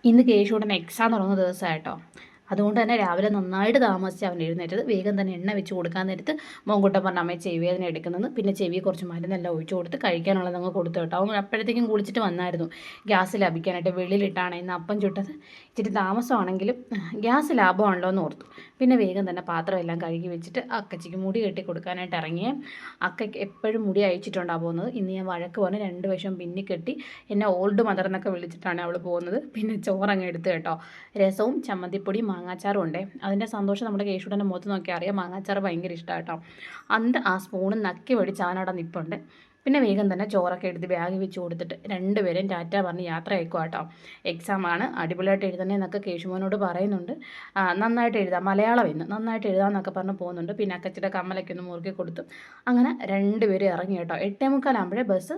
ഇന്ന് കേശുവേട്ടന് എക്സാം തുടങ്ങുന്ന ദിവസമായിട്ടോ. അതുകൊണ്ട് തന്നെ രാവിലെ നന്നായിട്ട് താമസിച്ച് അവൻ എഴുന്നേറ്റത്. വേഗം തന്നെ എണ്ണ വെച്ച് കൊടുക്കാൻ നേരത്ത് മോൻകുട്ടൻ പറഞ്ഞ അമ്മയെ ചെവി വേദന എടുക്കുന്നത്. പിന്നെ ചെവി കുറച്ച് മരുന്നെല്ലാം ഒഴിച്ചു കൊടുത്ത് കഴിക്കാനുള്ളത് അങ്ങ് കൊടുത്തു കേട്ടോ. അവൻ അപ്പോഴത്തേക്കും കുളിച്ചിട്ട് വന്നായിരുന്നു ഗ്യാസ് ലാഭിക്കാനായിട്ട്. വെളിയിലിട്ടാണ് ഇന്ന് അപ്പം ചുട്ടത്. ഇച്ചിരി താമസമാണെങ്കിലും ഗ്യാസ് ലാഭമാണല്ലോ എന്ന് ഓർത്തു. പിന്നെ വേഗം തന്നെ പാത്രം എല്ലാം കഴുകി വെച്ചിട്ട് അക്കച്ചിക്ക് മുടി കെട്ടി കൊടുക്കാനായിട്ട് ഇറങ്ങിയേ. അക്കയ്ക്ക് എപ്പോഴും മുടി അയച്ചിട്ടുണ്ടാണ് പോകുന്നത്. ഇന്ന് ഞാൻ വഴക്ക് പറഞ്ഞ് രണ്ട് വശം പിന്നി കെട്ടി എന്നെ ഓൾഡ് മദർ എന്നൊക്കെ വിളിച്ചിട്ടാണ് അവൾ പോകുന്നത്. പിന്നെ ചോറങ്ങ് എടുത്ത് കേട്ടോ. രസവും ചമ്മന്തിപ്പൊടിയും മാങ്ങാച്ചാറും ഉണ്ടേ. അതിൻ്റെ സന്തോഷം നമ്മുടെ കേശുവിൻ്റെ മുഖത്ത് നോക്കിയാൽ അറിയാം. മാങ്ങാച്ചാറ് ഭയങ്കര ഇഷ്ടമാണ് കേട്ടോ. അന്ന് ആ സ്പൂണ് നക്കി വഴി ചാനവിടെ നിൽപ്പുണ്ട്. പിന്നെ വേഗം തന്നെ ചോറൊക്കെ എടുത്ത് ബാഗ് വെച്ച് കൊടുത്തിട്ട് രണ്ടുപേരും ടാറ്റ പറഞ്ഞ് യാത്ര അയക്കുക കേട്ടോ. എക്സാമാണ്, അടിപൊളിയായിട്ട് എഴുതണേ എന്നൊക്കെ കേശുമോനോട് പറയുന്നുണ്ട്. നന്നായിട്ട് എഴുതാം, മലയാളം ഇന്ന് നന്നായിട്ട് എഴുതാമെന്നൊക്കെ പറഞ്ഞ് പോകുന്നുണ്ട്. പിന്നെ അക്കച്ചിയുടെ കമ്മലൊക്കെ ഒന്ന് മുറുക്കി കൊടുത്തു. അങ്ങനെ രണ്ടുപേരും ഇറങ്ങി കേട്ടോ. 8:45 ബസ്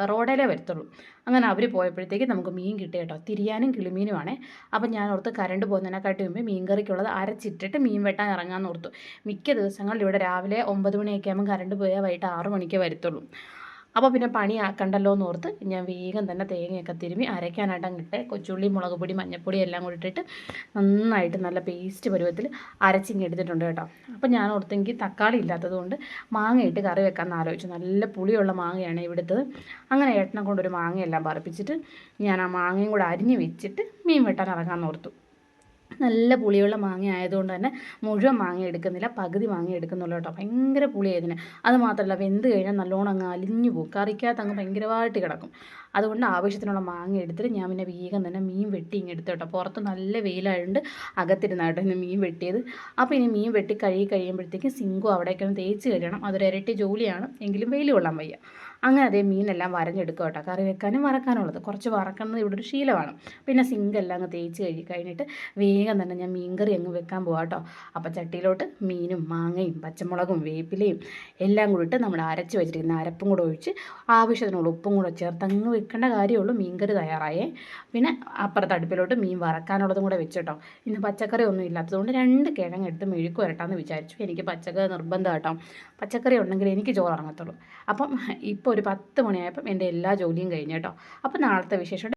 റോഡിലേ വരത്തുള്ളൂ. അങ്ങനെ അവർ പോയപ്പോഴത്തേക്ക് നമുക്ക് മീൻ കിട്ടി കേട്ടോ. തിരിയാനും കിളിമീനുമാണേ. അപ്പം ഞാൻ ഓർത്ത് കറണ്ട് പോകുന്നതിനെക്കാട്ടി മുമ്പ് മീൻ കറിക്കുള്ളത് അരച്ചിട്ടിട്ട് മീൻ വെട്ടാൻ ഇറങ്ങാമെന്ന് ഓർത്തു. മിക്ക ദിവസങ്ങളിൽ ഇവിടെ രാവിലെ 9 മണിയൊക്കെ ആകുമ്പോൾ കറണ്ട് പോയാൽ വൈകിട്ട് 6 മണിക്കേ വരത്തുള്ളൂ. അപ്പോൾ പിന്നെ പണി ആക്കണ്ടല്ലോ എന്ന് ഓർത്ത് ഞാൻ വേഗം തന്നെ തേങ്ങയൊക്കെ തിരുമ്മി അരയ്ക്കാനായിട്ട് അങ്ങിട്ട് കൊച്ചുള്ളി, മുളക് പൊടി, മഞ്ഞൾപ്പൊടി എല്ലാം കൂടി ഇട്ടിട്ട് നന്നായിട്ട് നല്ല പേസ്റ്റ് പരുവത്തിൽ അരച്ചിങ്ങ് എടുത്തിട്ടുണ്ട് കേട്ടോ. അപ്പോൾ ഞാൻ ഓർത്തെങ്കിൽ തക്കാളി ഇല്ലാത്തതുകൊണ്ട് മാങ്ങയിട്ട് കറി വെക്കാമെന്ന് ആലോചിച്ചു. നല്ല പുളിയുള്ള മാങ്ങയാണ് ഇവിടുത്തത്. അങ്ങനെ ഏട്ടനെ കൊണ്ടൊരു മാങ്ങയെല്ലാം പറപ്പിച്ചിട്ട് ഞാൻ ആ മാങ്ങയും കൂടെ അരിഞ്ഞ് വെച്ചിട്ട് മീൻ വെട്ടാൻ ഇറങ്ങാമെന്ന് ഓർത്തു. നല്ല പുളിയുള്ള മാങ്ങ ആയതുകൊണ്ട് തന്നെ മുഴുവൻ മാങ്ങ എടുക്കുന്നില്ല, പകുതി മാങ്ങ എടുക്കുന്നുള്ളൂ കേട്ടോ. ഭയങ്കര പുളിയായതിന്. അത് മാത്രമല്ല വെന്ത് കഴിഞ്ഞാൽ നല്ലോണം അങ്ങ് അലിഞ്ഞു പോകും, കറിക്കകത്ത് അങ്ങ് ഭയങ്കരമായിട്ട് കിടക്കും. അതുകൊണ്ട് ആവശ്യത്തിനുള്ള മാങ്ങ എടുത്തിട്ട് ഞാൻ പിന്നെ വേഗം തന്നെ മീൻ വെട്ടി ഇങ്ങ് എടുത്തു കേട്ടോ. പുറത്ത് നല്ല വെയിലായതുകൊണ്ട് അകത്തിരുന്നാട്ടോ ഇന്ന് മീൻ വെട്ടിയത്. അപ്പോൾ ഇനി മീൻ വെട്ടി കഴുകി കഴിയുമ്പോഴത്തേക്കും സിങ്കും അവിടേക്കൊന്ന് തേച്ച് കഴിയണം. അതൊരു ഇരട്ടി ജോലിയാണ്, എങ്കിലും വെയിൽ കൊള്ളാൻ വയ്യ. അങ്ങനെ അതേ മീനെല്ലാം വരഞ്ഞെടുക്കുക കേട്ടോ. കറി വെക്കാനും വറക്കാനുള്ളത് കുറച്ച് വറക്കുന്നത് ഇവിടെ ഒരു ശീലമാണ്. പിന്നെ സിങ്കെല്ലാം അങ്ങ് തേച്ച് കഴുകി കഴിഞ്ഞിട്ട് വേഗം തന്നെ ഞാൻ മീൻകറി അങ്ങ് വെക്കാൻ പോകാം കേട്ടോ. അപ്പോൾ ചട്ടിയിലോട്ട് മീനും മാങ്ങയും പച്ചമുളകും വേപ്പിലയും എല്ലാം കൂടി ഇട്ട് നമ്മൾ അരച്ച് വെച്ചിരിക്കുന്ന അരപ്പും കൂടെ ഒഴിച്ച് ആവശ്യത്തിനുള്ള ഉപ്പും കൂടെ ചേർത്ത് അങ്ങ് വെക്കേണ്ട കാര്യമുള്ളൂ. മീൻകറി തയ്യാറായേ. പിന്നെ അപ്പുറത്ത് അടുപ്പിലോട്ട് മീൻ വറക്കാനുള്ളതും കൂടെ വെച്ചിട്ടോ. ഇന്ന് പച്ചക്കറി ഒന്നും ഇല്ലാത്തതുകൊണ്ട് 2 കിഴങ്ങെടുത്ത് മെഴുക്ക് വരട്ടാമെന്ന് വിചാരിച്ചു. എനിക്ക് പച്ചക്കറി നിർബന്ധം കേട്ടോ. പച്ചക്കറി ഉണ്ടെങ്കിൽ എനിക്ക് ചോറ് ഇറങ്ങത്തുള്ളൂ. അപ്പം ഇപ്പോൾ ഒരു 10 മണിയായപ്പം എൻ്റെ എല്ലാ ജോലിയും കഴിഞ്ഞു കേട്ടോ. അപ്പോൾ നാളത്തെ വിശേഷം